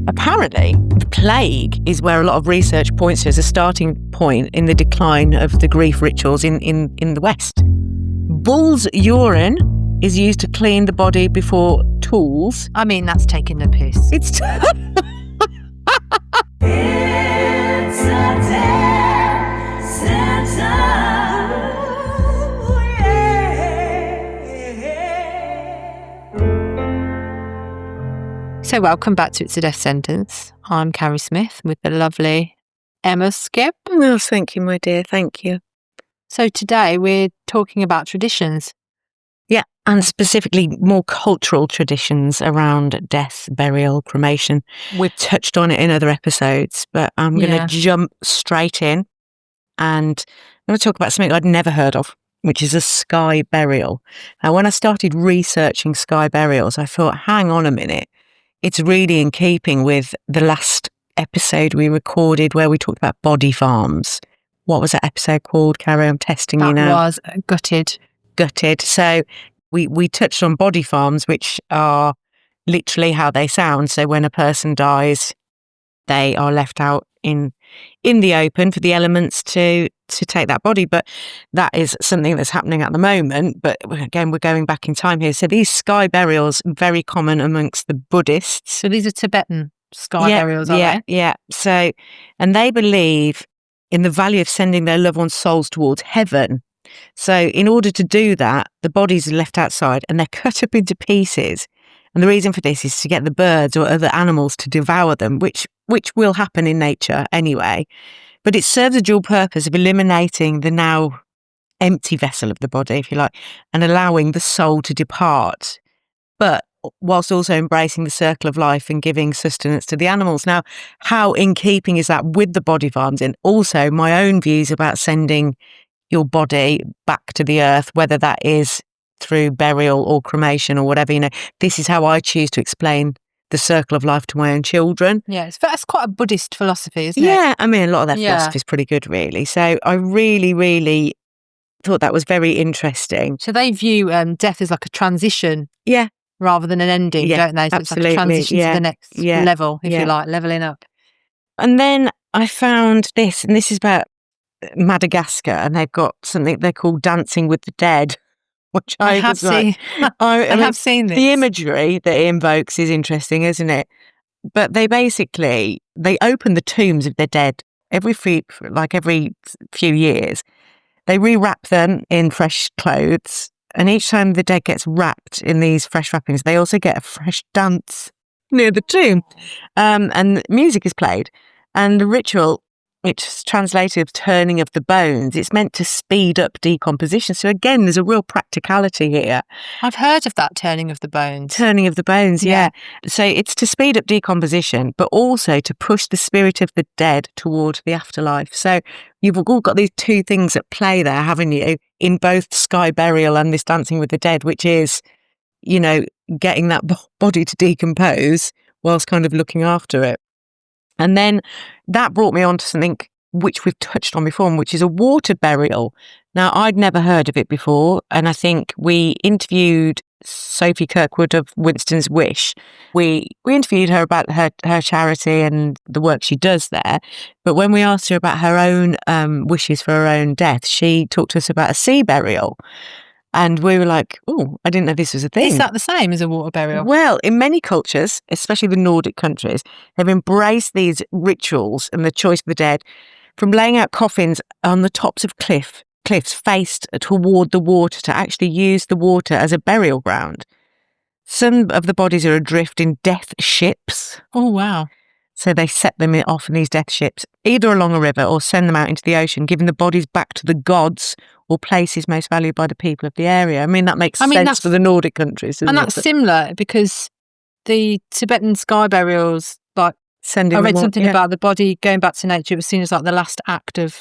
Apparently, the plague is where a lot of research points to as a starting point in the decline of the grief rituals in the West. Bull's urine is used to clean the body before tools. I mean, that's taking the piss. It's It's a death sentence. So welcome back to It's a Death Sentence. I'm Carrie Smith with the lovely Emma Skip. Oh, thank you, my dear. Thank you. So today we're talking about traditions. Yeah, and specifically more cultural traditions around death, burial, cremation. We've touched on it in other episodes, but I'm going to jump straight in and I'm going to talk about something I'd never heard of, which is a sky burial. Now, when I started researching sky burials, I thought, hang on a minute. It's really in keeping with the last episode we recorded where we talked about body farms. What was that episode called, Carrie? I'm testing you now. That was Gutted. Gutted. So we touched on body farms, which are literally how they sound. So when a person dies, they are left out in the open for the elements to take that body. But that is something that's happening at the moment. But again, we're going back in time here. So these sky burials are very common amongst the Buddhists. So these are Tibetan sky burials, are they? Yeah. So, and they believe in the value of sending their loved ones' souls towards heaven. So in order to do that, the bodies are left outside and they're cut up into pieces. And the reason for this is to get the birds or other animals to devour them, which will happen in nature anyway. But it serves a dual purpose of eliminating the now empty vessel of the body, if you like, and allowing the soul to depart, but whilst also embracing the circle of life and giving sustenance to the animals. Now, how in keeping is that with the body farms? And also my own views about sending your body back to the earth, whether that is through burial or cremation or whatever, this is how I choose to explain the circle of life to my own children. Yeah, that's quite a Buddhist philosophy, isn't it? Yeah, I mean, a lot of their philosophy is pretty good, really. So I really, really thought that was very interesting. So they view death as like a transition. Yeah. Rather than an ending, don't they? So absolutely. It's like a transition to the next level, if you like, levelling up. And then I found this, and this is about Madagascar, and they've got something they call Dancing with the Dead, which I have seen. I have seen this. The imagery that it invokes is interesting, isn't it? But they open the tombs of their dead every few years. They rewrap them in fresh clothes, and each time the dead gets wrapped in these fresh wrappings, they also get a fresh dance near the tomb, and music is played, and the ritual, it's translated as turning of the bones. It's meant to speed up decomposition. So again, there's a real practicality here. I've heard of that turning of the bones. Turning of the bones, yeah. So it's to speed up decomposition, but also to push the spirit of the dead toward the afterlife. So you've all got these two things at play there, haven't you, in both sky burial and this Dancing with the Dead, which is, getting that body to decompose whilst kind of looking after it. And then that brought me on to something which we've touched on before, which is a water burial. Now, I'd never heard of it before, and I think we interviewed Sophie Kirkwood of Winston's Wish. We interviewed her about her charity and the work she does there. But when we asked her about her own wishes for her own death, she talked to us about a sea burial. And we were like, oh, I didn't know this was a thing. Is that the same as a water burial? Well, in many cultures, especially the Nordic countries, they've embraced these rituals and the choice of the dead, from laying out coffins on the tops of cliffs faced toward the water to actually use the water as a burial ground. Some of the bodies are adrift in death ships. Oh, wow. So they set them off in these death ships, either along a river or send them out into the ocean, giving the bodies back to the gods or places most valued by the people of the area. I mean, that makes sense for the Nordic countries. And that's similar because the Tibetan sky burials, like, I read something about the body going back to nature. It was seen as like the last act of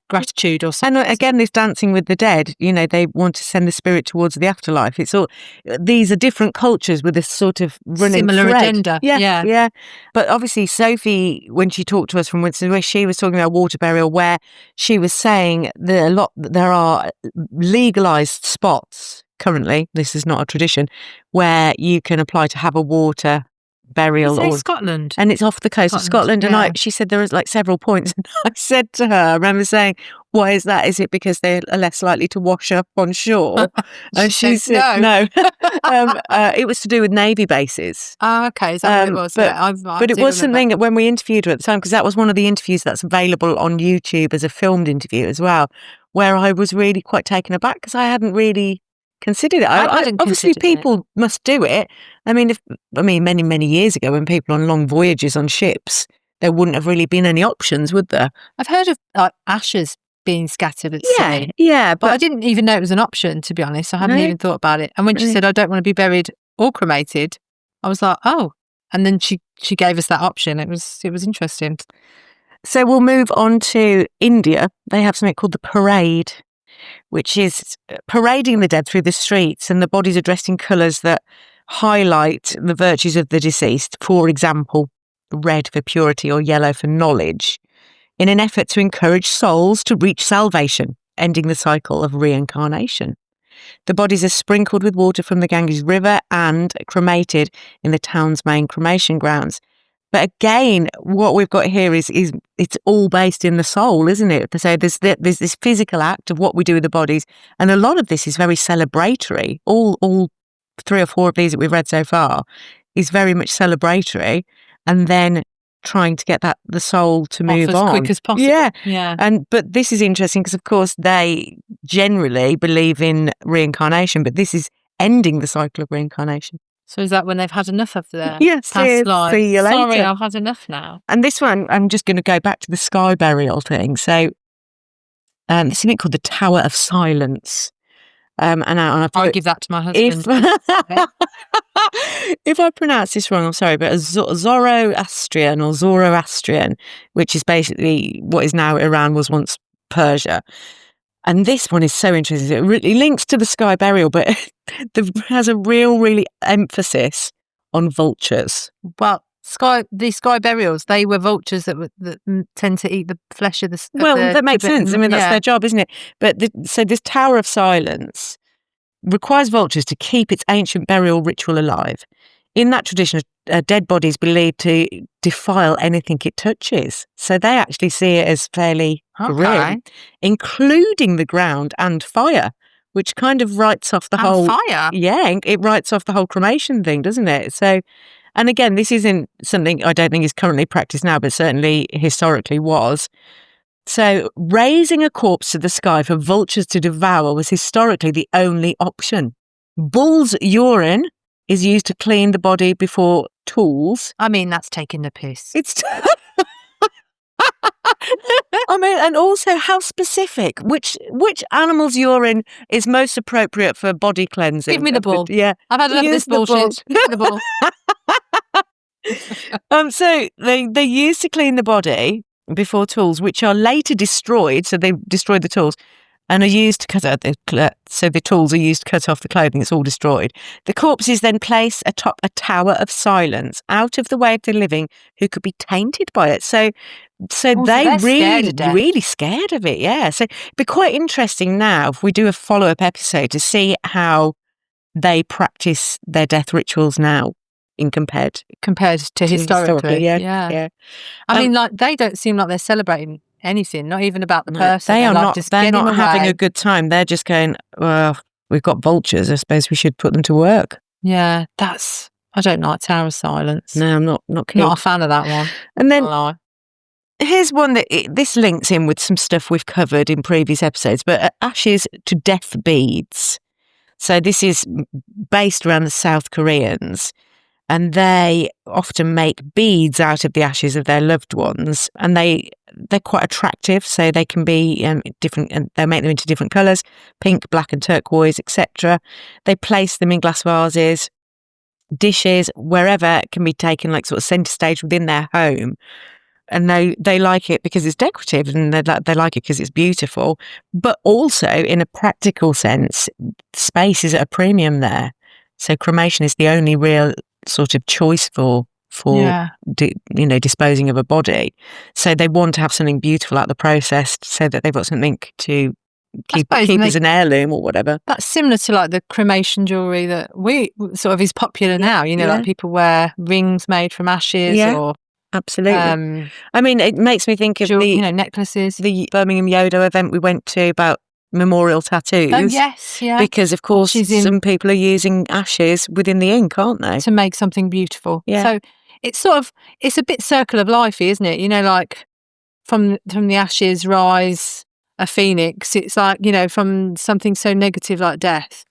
gratitude or something. And again, this Dancing with the Dead, they want to send the spirit towards the afterlife. It's all, these are different cultures with this sort of running similar thread. Agenda. Yeah. But obviously, Sophie, when she talked to us from Winston Wish, she was talking about water burial, where she was saying that there are legalised spots currently. This is not a tradition where you can apply to have a water burial. Or Scotland. And it's off the coast of Scotland. Yeah. And she said there was like several points. And I said to her, I remember saying, why is that? Is it because they are less likely to wash up on shore? And she said, no. It was to do with Navy bases. Oh, okay. Is that what it was? But it was something that when we interviewed her at the time, because that was one of the interviews that's available on YouTube as a filmed interview as well, where I was really quite taken aback because I hadn't really considered it. Obviously, people must do it. I mean, many, many years ago when people on long voyages on ships, there wouldn't have really been any options, would there? I've heard of ashes being scattered at sea. Yeah. But I didn't even know it was an option, to be honest. I hadn't even thought about it. And when she said, I don't want to be buried or cremated, I was like, oh. And then she gave us that option. It was interesting. So we'll move on to India. They have something called the parade, which is parading the dead through the streets, and the bodies are dressed in colours that highlight the virtues of the deceased. For example, red for purity or yellow for knowledge, in an effort to encourage souls to reach salvation, ending the cycle of reincarnation. The bodies are sprinkled with water from the Ganges River and cremated in the town's main cremation grounds. But again, what we've got here is it's all based in the soul, isn't it? So there's this physical act of what we do with the bodies, and a lot of this is very celebratory. All 3 or 4 of these that we've read so far is very much celebratory, and then trying to get the soul to move on as quick as possible. Yeah. But this is interesting because, of course, they generally believe in reincarnation, but this is ending the cycle of reincarnation. So is that when they've had enough of their past life? See you later. Sorry, I've had enough now. And this one, I'm just going to go back to the sky burial thing. So there's something called the Tower of Silence. I'll give that to my husband. If I pronounce this wrong, I'm sorry, but a Zoroastrian, which is basically what is now Iran, was once Persia. And this one is so interesting. It really links to the sky burial, but has a really emphasis on vultures. Well, these sky burials, they were vultures that tend to eat the flesh of the. That makes sense. I mean, that's their job, isn't it? But so this Tower of Silence requires vultures to keep its ancient burial ritual alive. In that tradition, a dead body is believed to defile anything it touches. So they actually see it as fairly grim, including the ground and fire, which kind of writes off the whole fire. Yeah, it writes off the whole cremation thing, doesn't it? So, and again, this isn't something I don't think is currently practiced now, but certainly historically was. So raising a corpse to the sky for vultures to devour was historically the only option. Bull's urine is used to clean the body before tools. I mean, that's taking the piss. I mean, and also how specific? Which animal's urine is most appropriate for body cleansing? Give me the bull. Yeah. I've had enough of this bullshit. Give me the bull. So they used to clean the body before tools, which are later destroyed. So they destroyed the tools and are used to cut out so the tools are used to cut off the clothing. It's all destroyed. The corpses then placed atop a tower of silence, out of the way of the living who could be tainted by it. So they really scared of it. Yeah. So it'd be quite interesting now if we do a follow-up episode to see how they practice their death rituals now compared to historically. Yeah. I mean, like, they don't seem like they're celebrating anything, not even about the person. They're not having a good time. They're just going, well, we've got vultures, I suppose we should put them to work. Yeah, I don't like Tower of Silence. No, I'm not keen. Not a fan of that one. And then here's one that this links in with some stuff we've covered in previous episodes, but ashes to death beads. So this is based around the South Koreans. And they often make beads out of the ashes of their loved ones, and they're quite attractive. So they can be different, and they make them into different colours: pink, black, and turquoise, etc. They place them in glass vases, dishes, wherever it can be taken, like sort of centre stage within their home. And they like it because it's decorative, and they like it because it's beautiful. But also, in a practical sense, space is at a premium there. So cremation is the only real sort of choice for disposing of a body. So they want to have something beautiful at the process so that they've got something to keep as an heirloom or whatever. That's similar to like the cremation jewellery that we sort of is popular now. You know, like people wear rings made from ashes or... Absolutely. I mean, it makes me think of necklaces. The Birmingham Yodo event we went to about memorial tattoos. Oh, yes, yeah. Because, of course, some people are using ashes within the ink, aren't they? To make something beautiful. Yeah. So it's it's a bit circle of life, isn't it? You know, like from the ashes rise a phoenix. It's like, you know, from something so negative like death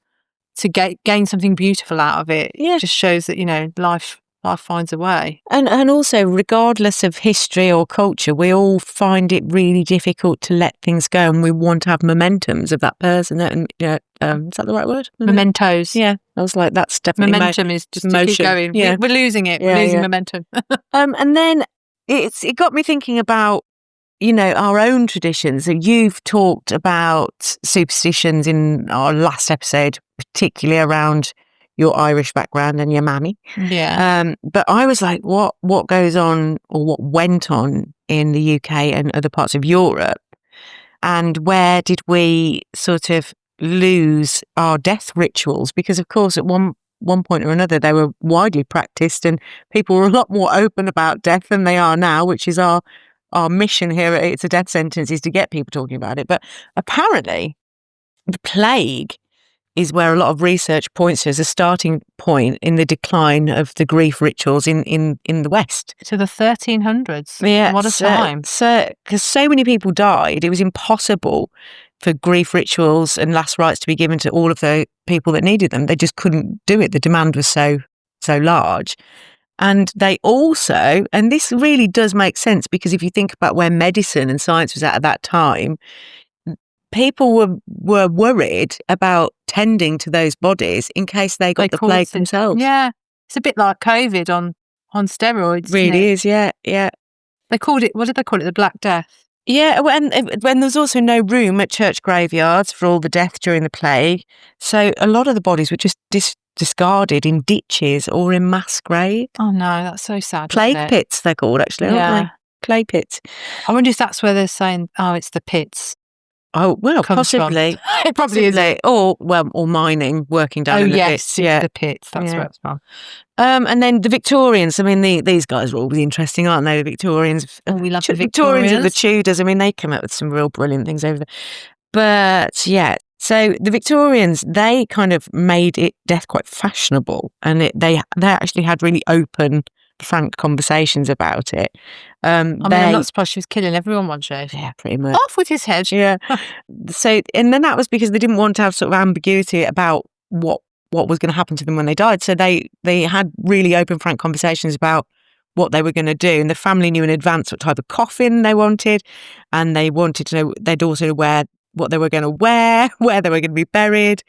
to gain something beautiful out of it. Yeah. It just shows that, you know, life finds a way. And also, regardless of history or culture, we all find it really difficult to let things go, and we want to have momentums of that person. And is that the right word? Mementos. Yeah, I was like, that's definitely momentum is just to keep going. Yeah. We're losing it. We're losing momentum. And then it got me thinking about, you know, our own traditions. You've talked about superstitions in our last episode, particularly around your Irish background and your mammy. Yeah. But I was like, what goes on, or what went on in the UK and other parts of Europe? And where did we sort of lose our death rituals? Because, of course, at one point or another, they were widely practiced, and people were a lot more open about death than they are now, which is our mission here at It's a Death Sentence, is to get people talking about it. But apparently, the plague is where a lot of research points to as a starting point in the decline of the grief rituals in the West. To the 1300s. Yeah. What a time. Because so many people died, it was impossible for grief rituals and last rites to be given to all of the people that needed them. They just couldn't do it. The demand was so large. And they also, and this really does make sense, because if you think about where medicine and science was at that time, people were worried about tending to those bodies in case they got the plague themselves. Yeah. It's a bit like COVID on steroids. Really is, yeah. They called it, what did they call it? The Black Death. Yeah, when there's also no room at church graveyards for all the death during the plague. So a lot of the bodies were just discarded in ditches or in mass graves. Oh no, that's so sad. Plague pits, they're called, actually, aren't they? Plague pits. I wonder if that's where they're saying, oh, it's the pits. Oh, well, possibly. It probably is. Or mining, working down in the pits. Yeah, the pits. That's where it's from. And then the Victorians. I mean, these guys are always interesting, aren't they? The Victorians. Oh, we love the Victorians and the Tudors. I mean, they come up with some real brilliant things over there. But yeah, so the Victorians, they kind of made death quite fashionable, and they actually had really open, frank conversations about it. I'm not surprised she was killing everyone one day. Yeah, pretty much. Off with his head. Yeah. So, and then that was because they didn't want to have sort of ambiguity about what was going to happen to them when they died. So they had really open, frank conversations about what they were going to do. And the family knew in advance what type of coffin they wanted. And they wanted to know, they'd also know what they were going to wear, where they were going to be buried.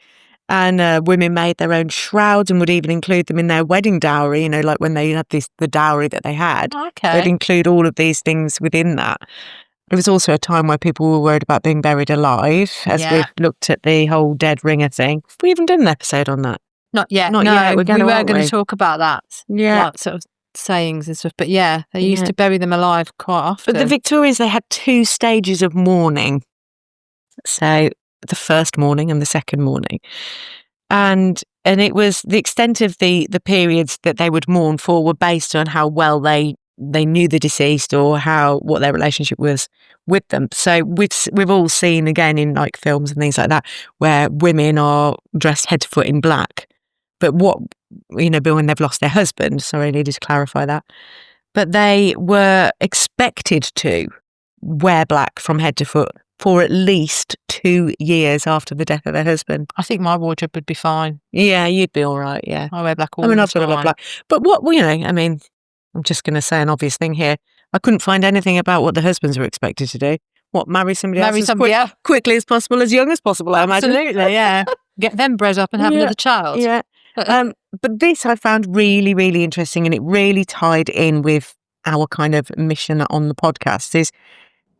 And women made their own shrouds and would even include them in their wedding dowry, you know, like when they had the dowry that they had. Okay. They'd include all of these things within that. It was also a time where people were worried about being buried alive, as we've looked at the whole dead ringer thing. We haven't done an episode on that. Not yet. Not yet. We were going to talk about that. Yeah. Like sort of sayings and stuff. But yeah, they used to bury them alive quite often. But the Victorians, they had 2 stages of mourning. So the first mourning and the second mourning. And it was the extent of the periods that they would mourn for were based on how well they knew the deceased or what their relationship was with them. So we've all seen, again, in like films and things like that, where women are dressed head to foot in black. But when they've lost their husband, sorry, I needed to clarify that. But they were expected to wear black from head to foot for at least 2 years after the death of their husband. I think my wardrobe would be fine. Yeah, you'd be all right, yeah. I wear black all the time. I've got a lot of black. But I'm just going to say an obvious thing here. I couldn't find anything about what the husbands were expected to do. Marry somebody else quickly as possible, as young as possible, I imagine. Absolutely, yeah. Get them bred up and have another child. Yeah. But this I found really, really interesting, and it really tied in with our kind of mission on the podcast, is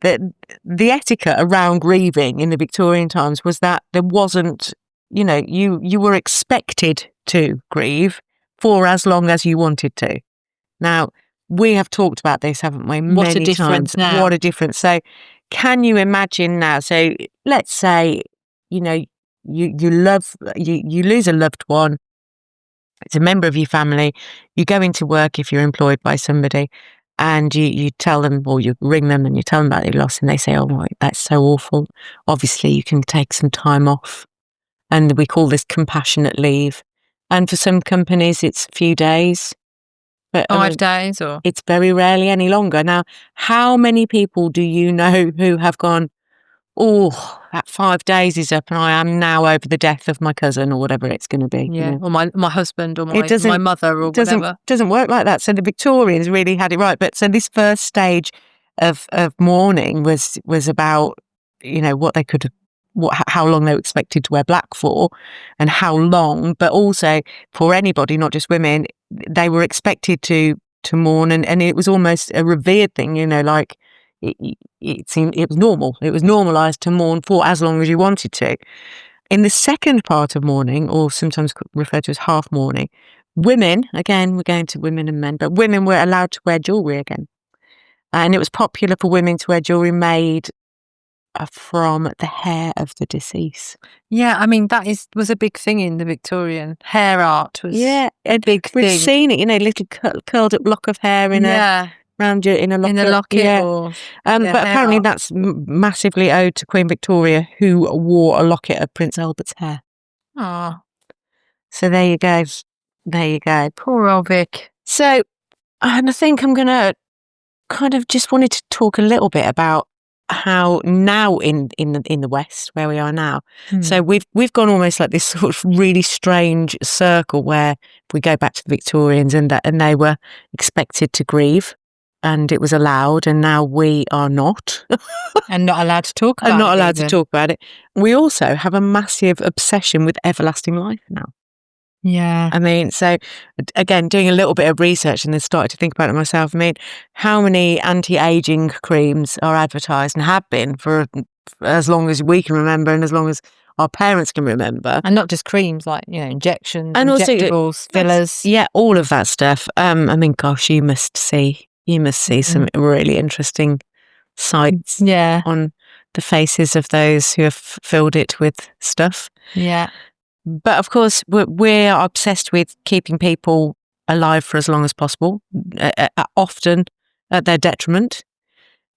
that the etiquette around grieving in the Victorian times was that there wasn't, you were expected to grieve for as long as you wanted to. Now, we have talked about this, haven't we? What a difference now. What a difference. So can you imagine now? So let's say, you know, you lose a loved one. It's a member of your family. You go into work if you're employed by somebody, and you tell them, or you ring them and you tell them about your loss, and they say, "Oh my, that's so awful." Obviously, you can take some time off, and we call this compassionate leave. And for some companies, it's a few days, but 5 days or? it's very rarely any longer. Now, how many people do you know who have gone, "Oh, that 5 days is up and I am now over the death of my cousin," or whatever it's going to be. Yeah, You know? or my husband or It doesn't- my mother or whatever. Doesn't work like that. So the Victorians really had it right. But so this first stage of mourning was about, you know, what they could, how long they were expected to wear black for, and how long. But also for anybody, not just women, they were expected to mourn, and it was almost a revered thing. You know, like it seemed it was normal. It was normalised to mourn for as long as you wanted to. In the second part of mourning, or sometimes referred to as half mourning, women, again, we're going to women and men, but women were allowed to wear jewellery again. And it was popular for women to wear jewellery made from the hair of the deceased. Yeah, I mean, that was a big thing in the Victorian. Hair art was a big We've thing. seen it, you know, little curled up lock of hair around you in a locket. In a locket Yeah. or... But apparently art. that's massively owed to Queen Victoria, who wore a locket of Prince Albert's hair. Oh, So there you go. There you go. poor old Vic. So, and I think I'm going to kind of just wanted to talk a little bit about how now in the West, where we are now. So we've gone almost like this sort of really strange circle where we go back to the Victorians and they were expected to grieve, and it was allowed, and now we are not. And not allowed to talk about it. And not allowed even. to talk about it. We also have a massive obsession with everlasting life now. Yeah. I mean, so again, doing a little bit of research and then started to think about it myself. I mean, how many anti-aging creams are advertised and have been for as long as we can remember and as long as our parents can remember? And not just creams, like, you know, injections, And also, injectables, fillers. Yeah, all of that stuff. I mean, gosh, you must see some really interesting sights on the faces of those who have filled it with stuff. Yeah. But of course, we're obsessed with keeping people alive for as long as possible, often at their detriment.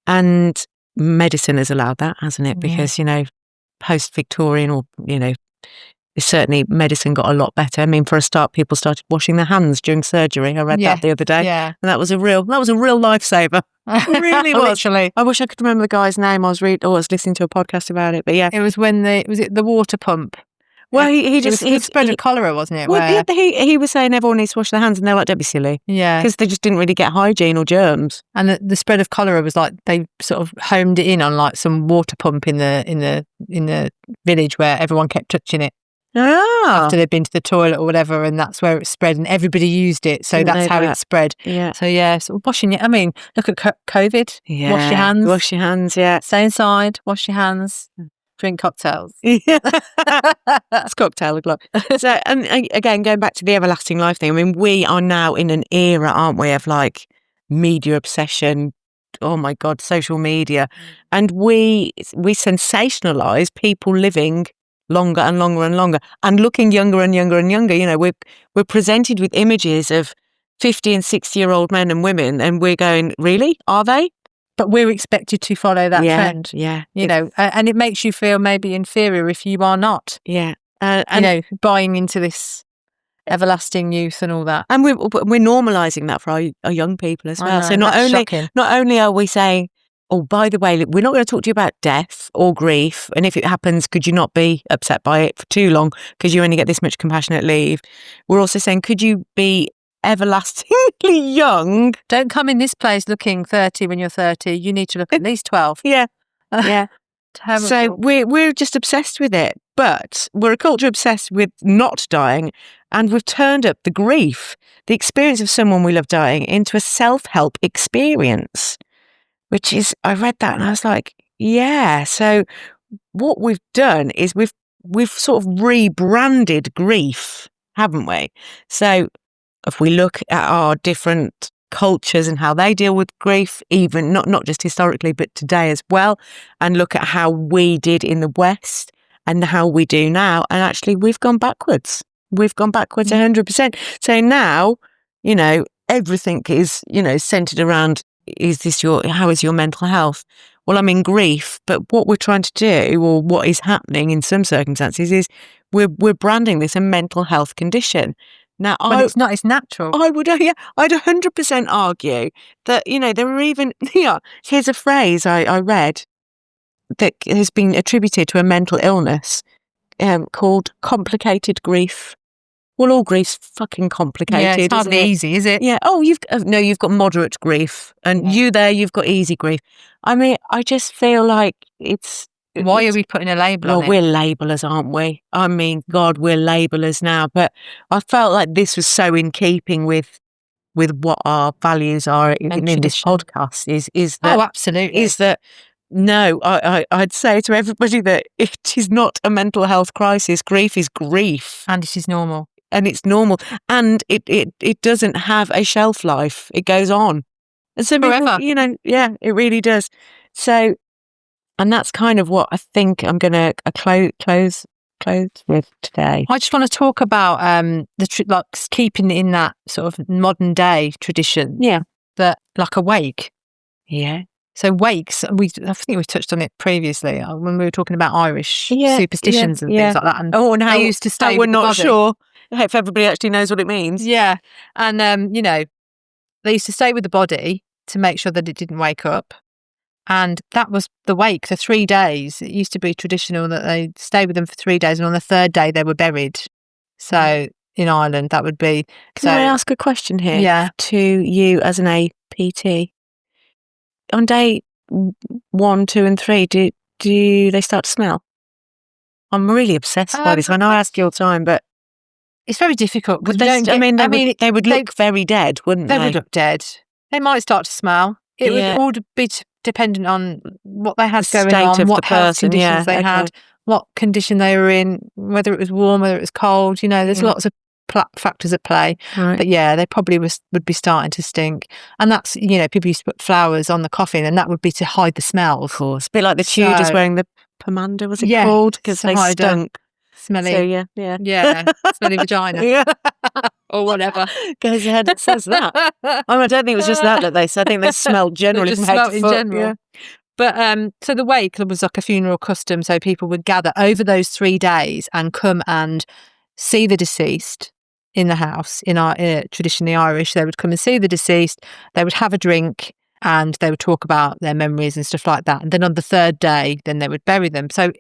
And medicine has allowed that, hasn't it? Because, you know, post-Victorian, or, you know, certainly medicine got a lot better. I mean, for a start, people started washing their hands during surgery. I read that the other day. Yeah. And that was a real lifesaver. It really was. Literally. I wish I could remember the guy's name. I was listening to a podcast about it. But yeah. It was when the water pump. Well, he spread of cholera, wasn't it? Well, he was saying everyone needs to wash their hands, and they're like, "Don't be silly." Yeah, because they just didn't really get hygiene or germs. And the spread of cholera was like they sort of homed it in on like some water pump in the village where everyone kept touching it after they'd been to the toilet or whatever, and that's where it spread, and everybody used it, so that's how it spread. Yeah. So yeah, so washing it. I mean, look at COVID. Yeah. Wash your hands. Wash your hands. Yeah. Stay inside. Wash your hands. Drink cocktails. Yeah. It's cocktail o'clock. So, and again, going back to the everlasting life thing, I mean, we are now in an era, aren't we, of like media obsession. Oh my God, social media. And we sensationalize people living longer and longer and longer and looking younger and younger and younger. You know, we're presented with images of 50 and 60-year-old men and women, and we're going, really? Are they? But we're expected to follow that trend. Yeah. You know, and it makes you feel maybe inferior if you are not. Yeah. And you know, buying into this everlasting youth and all that. And we're normalising that for our young people as well. So not only are we saying, oh, by the way, we're not going to talk to you about death or grief, and if it happens, could you not be upset by it for too long because you only get this much compassionate leave? We're also saying, could you be everlastingly young? Don't come in this place looking 30 when you're 30. You need to look at least 12. Yeah. Yeah. Terrible. So we're just obsessed with it. But we're a culture obsessed with not dying, and we've turned up the grief, the experience of someone we love dying, into a self-help experience, which is, I read that and I was like, yeah. So what we've done is we've sort of rebranded grief, haven't we? So if we look at our different cultures and how they deal with grief, even not just historically, but today as well, and look at how we did in the West and how we do now. And actually, we've gone backwards. We've gone backwards 100%. So now, everything is, centered around, how is your mental health? Well, I'm in grief, but what we're trying to do, or what is happening in some circumstances, is we're branding this a mental health condition. Now, But it's not, it's natural. I'd 100% argue that, there are even, here's a phrase I read that has been attributed to a mental illness called complicated grief. Well, all grief's fucking complicated. Yeah, it's hardly easy, is it? Yeah. Oh, you've got moderate grief, and you've got easy grief. I mean, I just feel like it's. Why are we putting a label on it? We're labellers, aren't we? I mean, God, we're labellers now. But I felt like this was so in keeping with what our values are in this podcast. Is that? Oh, absolutely. Is that? No, I'd say to everybody that it is not a mental health crisis. Grief is grief, and it is normal. And it's normal, and it doesn't have a shelf life. It goes on, and so forever. It really does. So, and that's kind of what I think I'm going to close with today. I just want to talk about keeping in that sort of modern day tradition. Yeah, that like a wake. Yeah. So wakes, I think we touched on it previously when we were talking about Irish superstitions and things like that. And how they used to stay. We're not sure if everybody actually knows what it means. Yeah, and they used to stay with the body to make sure that it didn't wake up, and that was the wake. The 3 days. It used to be traditional that they stay with them for 3 days, and on the third day they were buried. So in Ireland, that would be. Can I ask a question here? Yeah. To you as an APT. On day 1, 2, and 3, do they start to smell? I'm really obsessed by this. I know I ask you all the time, but it's very difficult. They would look very dead, wouldn't they? They would look dead. They might start to smell. It would all be dependent on what they had going on, what health conditions they had, what condition they were in, whether it was warm, whether it was cold. There's lots of factors at play. Right. But they probably would be starting to stink. And that's, people used to put flowers on the coffin, and that would be to hide the smells. Of course. A bit like the Tudors wearing the pomander, was it called? Because they stunk. Smelly. So, yeah. Smelly vagina. Yeah. Or whatever. Goes ahead and says that. I don't think it was just that they said. I think they smelled generally. Just smelled in general. Yeah. But so the wake was like a funeral custom. So people would gather over those 3 days and come and see the deceased in the house. In our traditionally Irish, they would come and see the deceased. They would have a drink and they would talk about their memories and stuff like that. And then on the third day, then they would bury them. So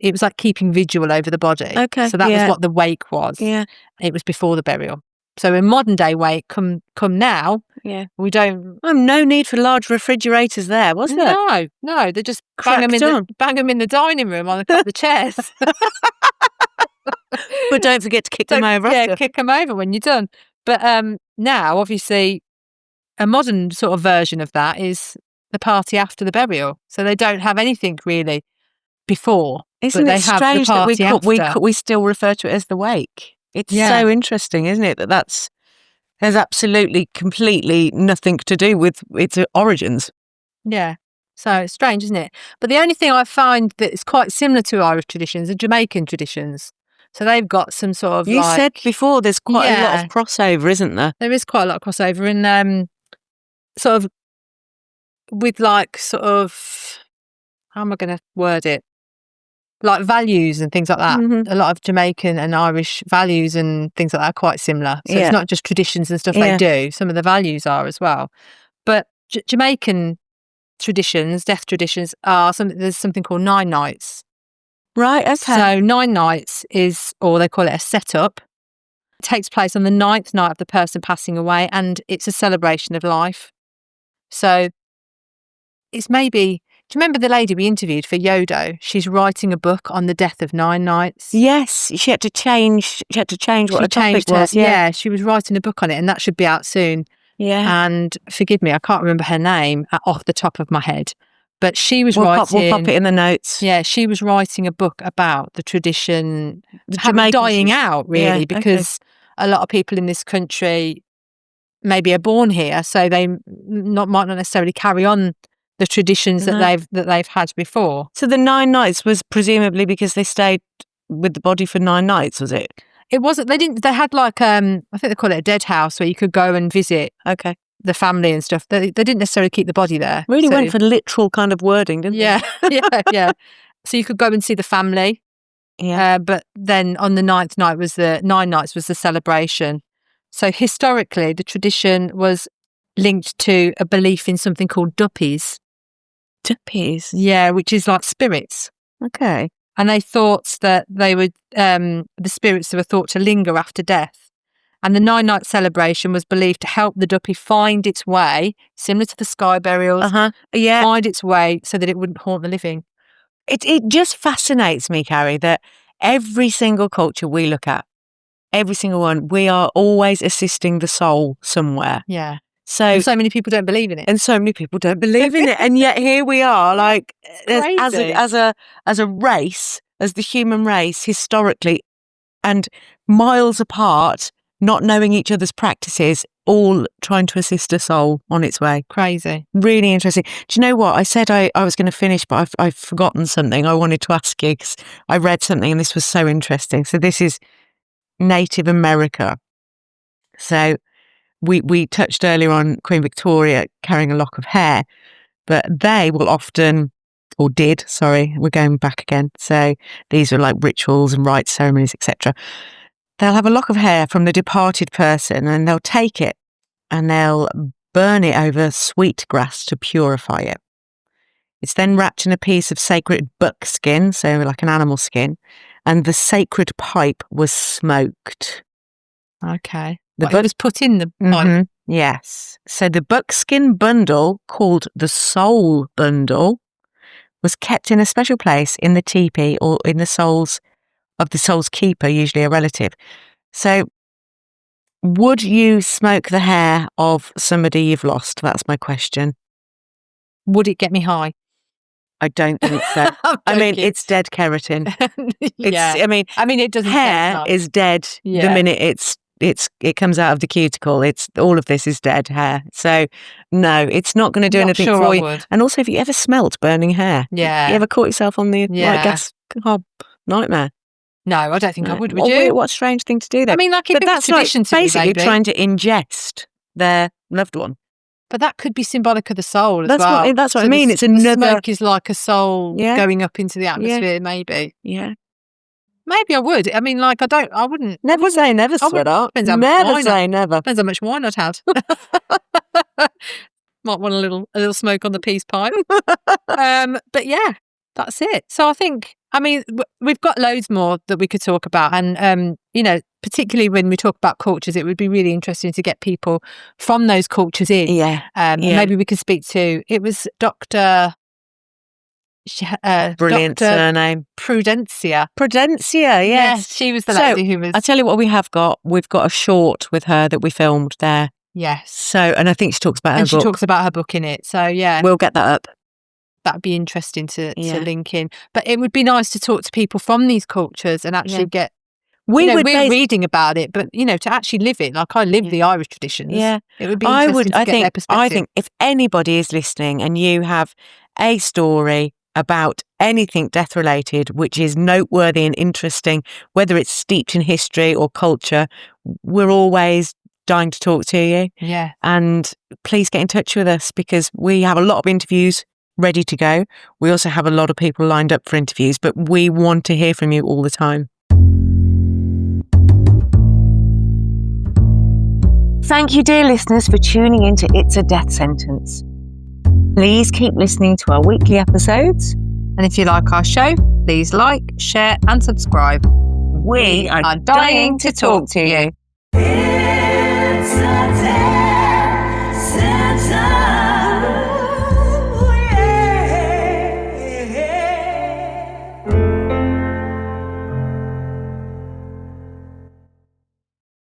it was like keeping vigil over the body. Okay. So that was what the wake was. Yeah. It was before the burial. So in modern day wake, come now, we don't. No need for large refrigerators there, was there? No, they just bang them in the dining room on the chairs. But don't forget to kick them over. Yeah, kick them over when you're done. But now, obviously, a modern sort of version of that is the party after the burial. So they don't have anything really before. Isn't it strange that we still refer to it as the wake? It's so interesting, isn't it? There's absolutely, completely nothing to do with its origins. Yeah. So it's strange, isn't it? But the only thing I find that is quite similar to Irish traditions are Jamaican traditions. So they've got some sort of. You said before there's quite a lot of crossover, isn't there? There is quite a lot of crossover, and sort of with how am I going to word it? Like values and things like that. Mm-hmm. A lot of Jamaican and Irish values and things like that are quite similar. So it's not just traditions and stuff they do. Some of the values are as well. But Jamaican traditions, death traditions, there's something called 9 nights. Right, okay. So 9 nights or they call it a setup. It takes place on the 9th night of the person passing away, and it's a celebration of life. So it's maybe. Do you remember the lady we interviewed for Yodo? She's writing a book on the death of 9 nights. Yes, she had to change. She had to change what the topic was. Yeah, she was writing a book on it, and that should be out soon. Yeah. And forgive me, I can't remember her name off the top of my head. But she was writing. We'll pop it in the notes. Yeah, she was writing a book about the tradition dying out, really, because a lot of people in this country maybe are born here, so they might not necessarily carry on the traditions that they've had before. So the 9 nights was presumably because they stayed with the body for 9 nights, was it? It wasn't. They had like I think they call it a dead house, where you could go and visit the family and stuff. They didn't necessarily keep the body there. Really went for literal kind of wording, didn't they? Yeah. So you could go and see the family. Yeah. But then on the 9th night was the 9 nights was the celebration. So historically, the tradition was linked to a belief in something called duppies. Duppies? Yeah, which is like spirits. Okay. And they thought that they would, the spirits were thought to linger after death. And the 9-night celebration was believed to help the duppy find its way, similar to the sky burials, find its way so that it wouldn't haunt the living. It just fascinates me, Carrie, that every single culture we look at, every single one, we are always assisting the soul somewhere. Yeah. So many people don't believe in it. And so many people don't believe in it. And yet here we are, like, as a race, as the human race, historically, and miles apart, not knowing each other's practices, all trying to assist a soul on its way. Crazy. Really interesting. Do you know what? I said I was going to finish, but I've forgotten something I wanted to ask you, because I read something and this was so interesting. So this is Native America. So we touched earlier on Queen Victoria carrying a lock of hair, but they will often, or did, sorry, we're going back again. So these are like rituals and rites, ceremonies, etc. They'll have a lock of hair from the departed person and they'll take it and they'll burn it over sweet grass to purify it. It's then wrapped in a piece of sacred buck skin, so like an animal skin, and the sacred pipe was smoked. Okay. It was put in the pipe. Mm-hmm. Yes. So the buckskin bundle, called the soul bundle, was kept in a special place in the teepee or in the soul's keeper, usually a relative. So would you smoke the hair of somebody you've lost? That's my question. Would it get me high? I don't think so. I mean, it's dead keratin. I mean, it doesn't. Hair is dead the minute it comes out of the cuticle. It's all of this is dead hair. So no, it's not going to do anything for you. And also, have you ever smelt burning hair? Yeah. You ever caught yourself on the gas hob? Nightmare. No, I don't think I would. Would you? What a strange thing to do. Then. I mean, like, if it was tradition to basically me, trying to ingest their loved one. But that could be symbolic of the soul as well. That's what I mean. It's another. The smoke is like a soul going up into the atmosphere. Maybe. Yeah. Maybe I would. I mean, like, I wouldn't. Never say never, sweetheart. Never say never. Depends how much wine I'd had. Might want a little smoke on the peace pipe. But yeah, that's it. So I think, I mean, we've got loads more that we could talk about. And, particularly when we talk about cultures, it would be really interesting to get people from those cultures in. Yeah. Maybe we could speak to, it was Dr. Brilliant surname. Prudencia, yes. She was the lady who was. I'll tell you what we have got. We've got a short with her that we filmed there. Yes. So, and I think she talks about her book. And she talks about her book in it. So, yeah. We'll get that up. That'd be interesting to link in. But it would be nice to talk to people from these cultures and actually get. We're reading about it, but to actually live it. Like, I live the Irish traditions. Yeah, it would be interesting to get their perspective. I think if anybody is listening and you have a story about anything death related which is noteworthy and interesting, whether it's steeped in history or culture, we're always dying to talk to you. Yeah, and please get in touch with us, because we have a lot of interviews ready to go. We also have a lot of people lined up for interviews, but we want to hear from you all the time. Thank you, dear listeners, for tuning into It's a Death Sentence. Please keep listening to our weekly episodes. And if you like our show, please like, share and subscribe. We are dying to talk to you.